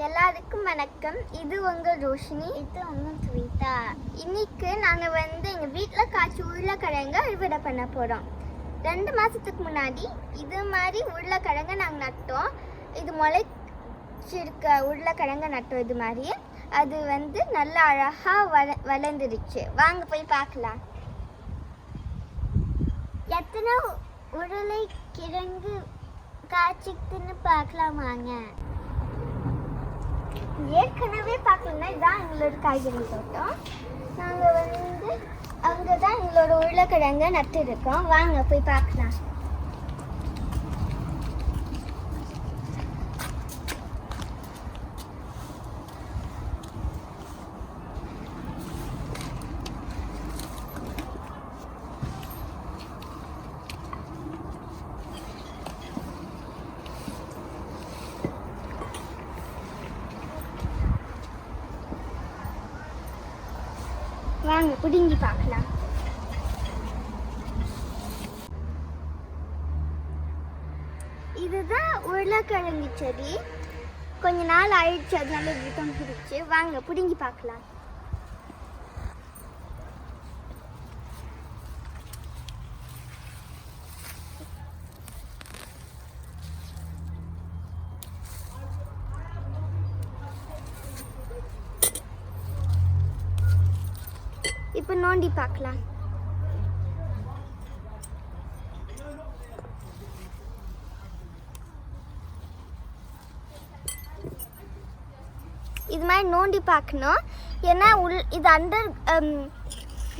எல்லாருக்கும் வணக்கம். இது உங்கள் ரோஷினி, இது உங்கள் ஸ்வீதா. இன்னைக்கு நாங்கள் எங்கள் வீட்டில் காய்ச்சி உருளைக்கிழங்க அறுவடை பண்ண போகிறோம். 2 மாதத்துக்கு முன்னாடி இது மாதிரி உருளைக்கிழங்க நாங்கள் நட்டோம். இது முளைச்சிருக்க உருளைக்கிழங்க நட்டோம். இது மாதிரி அது நல்லா அழகாக வளர்ந்துருச்சு. வாங்க போய் பார்க்கலாம். எத்தனை உருளைக்கிழங்கு காய்ச்சிக்குன்னு பார்க்கலாம் வாங்க. ஏற்கனவே பார்க்கலன்னா இதுதான் எங்களோட காய்கறி தோட்டம். நாங்கள் அங்கே தான் எங்களோட உருளைக்கிழங்க நட்டு இருக்கோம். வாங்க போய் பார்க்கலாம். வாங்க பிடுங்கி பார்க்கலாம். இதுதான் உருளைக்கிழங்கு செடி. கொஞ்ச நாள் ஆயிடுச்சு, அதனால இப்படி தொங்கிடுச்சு. வாங்க பிடுங்கி பார்க்கலாம். இப்போ நோண்டி பார்க்கலாம். இது மாதிரி நோண்டி பார்க்கணும். ஏன்னா இது அண்டர்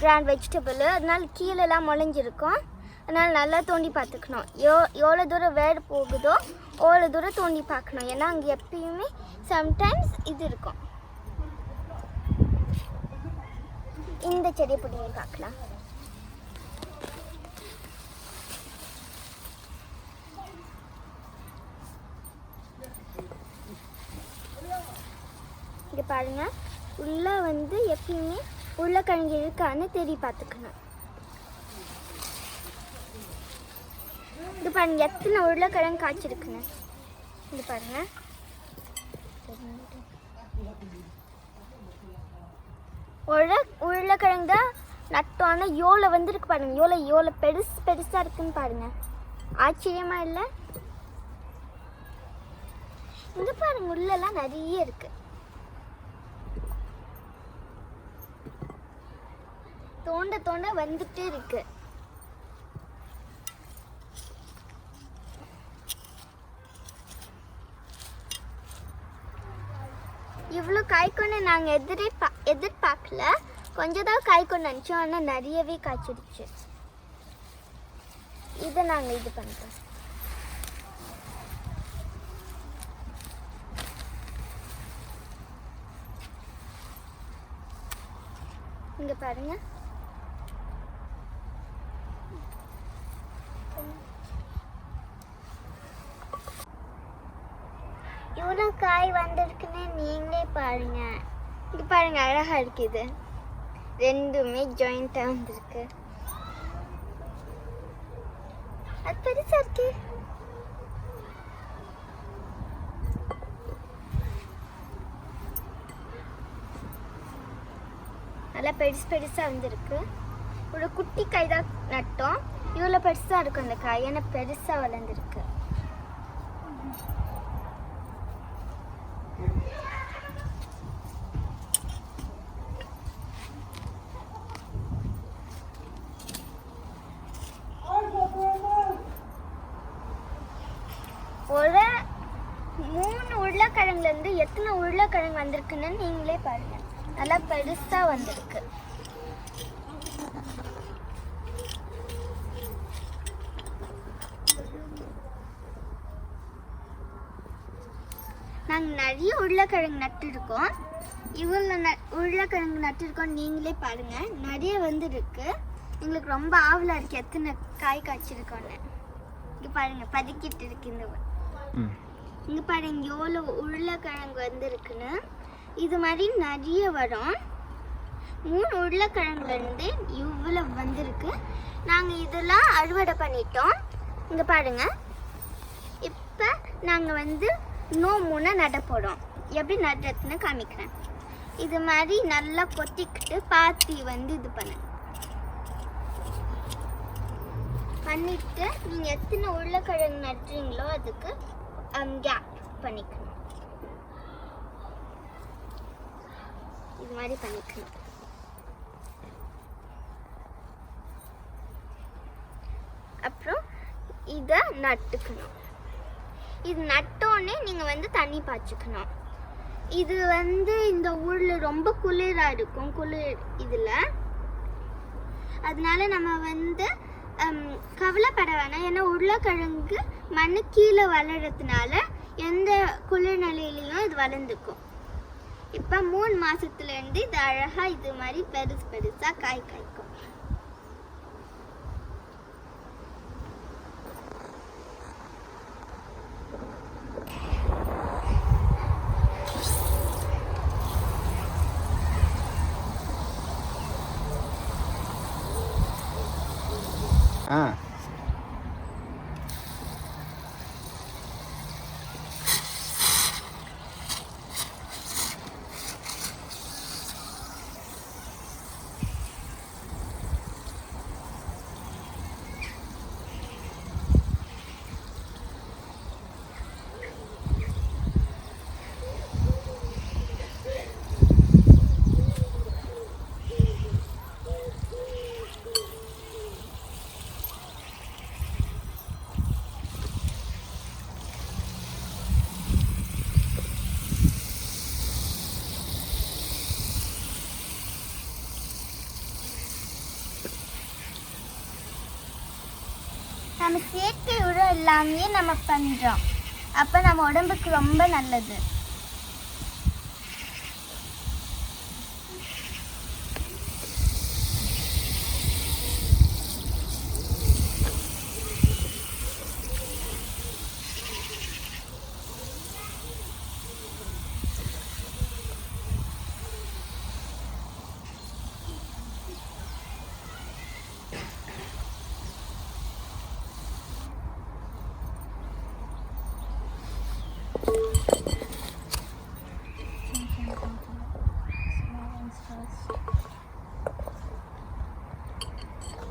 கிரவுண்ட் வெஜிடபிள், அதனால கீழெல்லாம் முளைஞ்சிருக்கும். அதனால நல்லா தோண்டி பார்த்துக்கணும். எவ்வளோ தூரம் வேர் போகுதோ அவ்வளோ தூரம் தோண்டி பார்க்கணும். ஏன்னா அங்கே எப்பயுமே சம்டைம்ஸ் இது இருக்கும். இந்த செடியை பிடிங்கி பார்க்கலாம். இங்க பாருங்க, உள்ள எப்பயுமே உருளைக்கிழங்கு இருக்கான்னு தேடி பார்த்துக்கணும். இது பாருங்க, எத்தனை உருளைக்கிழங்கு காய்ச்சிருக்குன்னு. இது பாருங்க, உருளைக்கிழங்கு தான் நட்டோன்னா யோலை இருக்கு பாருங்க. யோலை பெருசா இருக்குன்னு பாருங்க. ஆச்சரியமா இல்லை? இங்க பாருங்க, உள்ளெல்லாம் நிறைய இருக்கு. தோண்ட தோண்ட வந்துட்டே இருக்கு. இவ்வளோ காய்க்கொண்டு நாங்கள் எதிர்பார்க்கல. கொஞ்சம் தான் காய்க்கொண்டு நினச்சோம், ஆனால் நிறையவே காய்ச்சிடுச்சு. இதை நாங்கள் இது பண்ணுறோம். இங்கே பாருங்க, இவ்வளோ காய் வந்திருக்குன்னு நீங்களே பாருங்க. இது பாருங்க, அழகா இருக்குது. ரெண்டுமே ஜாயிண்டா வந்திருக்கு. அது பெருசா இருக்கு. நல்லா பெருசா வந்திருக்கு. ஒரு குட்டி காய் தான் நட்டோம். இவ்வளோ பெருசா இருக்கும் அந்த காய், ஏன்னா பெருசா வளர்ந்துருக்கு. ஒரு 3 உருளைக்கிழங்குலேருந்து எத்தனை உருளைக்கிழங்கு வந்திருக்குன்னு நீங்களே பாருங்க. நல்லா பெருசா வந்திருக்கு. நாங்கள் நிறைய உருளைக்கிழங்கு நட்டுருக்கோம். இவ்வளோ உருளைக்கிழங்கு நட்டுருக்கோம். நீங்களே பாருங்க, நிறைய இருக்கு. எங்களுக்கு ரொம்ப ஆவலாக இருக்கு எத்தனை காய் காய்ச்சிருக்கோன்னு. இங்கே பாருங்க, பதுக்கிட்டு இருக்கு. இங்கே பாருங்க, எவ்வளோ உருளைக்கிழங்கு இருக்குன்னு. இது மாதிரி நிறைய வரும். 3 உருளைக்கிழங்குலேருந்து இவ்வளோ வந்திருக்கு. நாங்கள் இதெல்லாம் அறுவடை பண்ணிட்டோம். இங்கே பாருங்க, இப்போ நாங்கள் இன்னும் 3 நட போகிறோம். எப்படி நடுறதுன்னு காமிக்கிறேன். இது மாதிரி நல்லா கொத்திக்கிட்டு பாத்தி இது பண்ணிட்டு நீங்கள் எத்தனை உருளைக்கிழங்கு நடுறீங்களோ அதுக்கு கேப் பண்ணிக்கணும். இது மாதிரி பண்ணிக்கணும். அப்புறம் இதை நட்டுக்கணும். இது நட்டோடனே நீங்கள் தண்ணி பாய்ச்சிக்கணும். இது இந்த ஊரில் ரொம்ப குளிராக இருக்கும், குளிர் இதில். அதனால நம்ம கவலைப்பட வேணாம். ஏன்னா உருளைக்கிழங்கு மண்ணு கீழே வளர்றதுனால எந்த குளிர் நிலையிலையும் இது வளர்ந்துக்கும். இப்போ 3 மாதத்துலேருந்து இது அழகாக இது மாதிரி பெருசாக காய்க்கும். நம்ம செயற்கை உரம் எல்லாமே நம்ம பண்ணுறோம். அப்போ நம்ம உடம்புக்கு ரொம்ப நல்லது.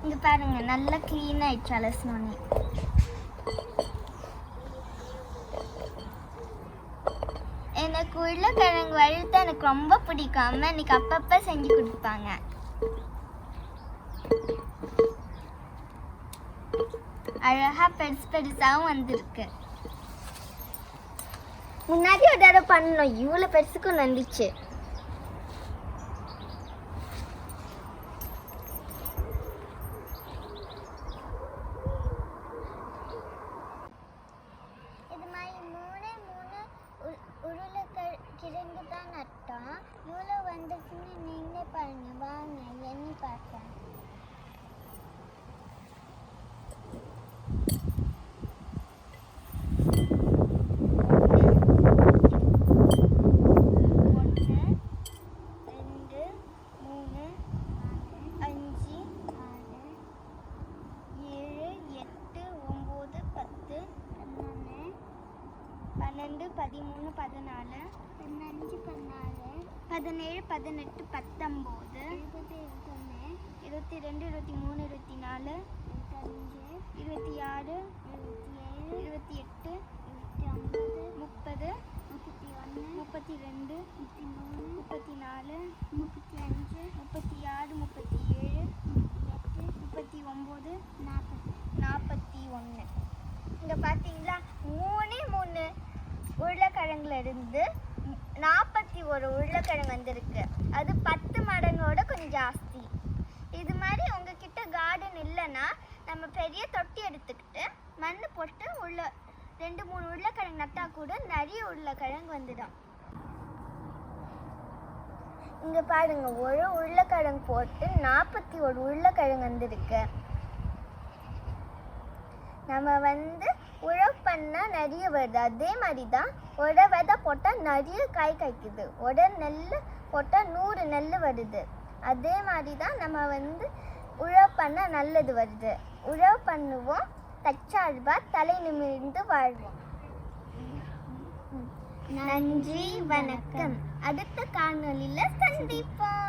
இங்க பாருங்க, நல்லா க்ளீன் ஆயிடுச்சு அலசினோன்னே. எனக்கு உருளைக்கிழங்கு வறுத்து எனக்கு ரொம்ப பிடிக்கும். அம்மா இன்னைக்கு அப்பப்போ செஞ்சு கொடுப்பாங்க. அழகா பெருசாகவும் வந்திருக்கு. முன்னாடி ஒரு தடவை பண்ணணும், இவ்வளோ பெருசுக்கும் வந்துச்சு. இது மாதிரி 3 உருளைக்கிழங்கு தான் நட்டோம். இவ்வளோ வந்துச்சுன்னு நீங்களே பாருங்க. வாங்க எண்ணி பார்த்தேன். பன்னெண்டு 13 14 15 16 17 18 19 20 21 22 23 24 25 26 27 28 30 31 32 34 35 36 37 39 41. இங்கே பார்த்தீங்களா, 3 உருளைக்கிழங்குல இருந்து 41 உருளைக்கிழங்கு வந்திருக்கு. அது 10 மடங்கோட கொஞ்சம் ஜாஸ்தி. இது மாதிரி உங்ககிட்ட கார்டன் இல்லைன்னா நம்ம பெரிய தொட்டி எடுத்துக்கிட்டு மண் போட்டு 2-3 உருளைக்கிழங்கு நட்டா கூட நிறைய உருளைக்கிழங்கு வந்துடும். இங்க பாருங்க, ஒரு உருளைக்கிழங்கு போட்டு 41 உருளைக்கிழங்கு வந்திருக்கு. நம்ம உழவு பண்ணால் நிறைய வருது. அதே மாதிரி தான் விதை போட்டால் நிறைய காய் காய்க்குது. நெல் போட்டால் 100 நெல் வருது. அதே மாதிரி தான் நம்ம உழவு பண்ணால் நல்லது வருது. உழவு பண்ணுவோம், தச்சாழ்வா தலை நிமிர்ந்து வாழ்வோம். நன்றி, வணக்கம். அடுத்த காணொளியில சந்திப்போம்.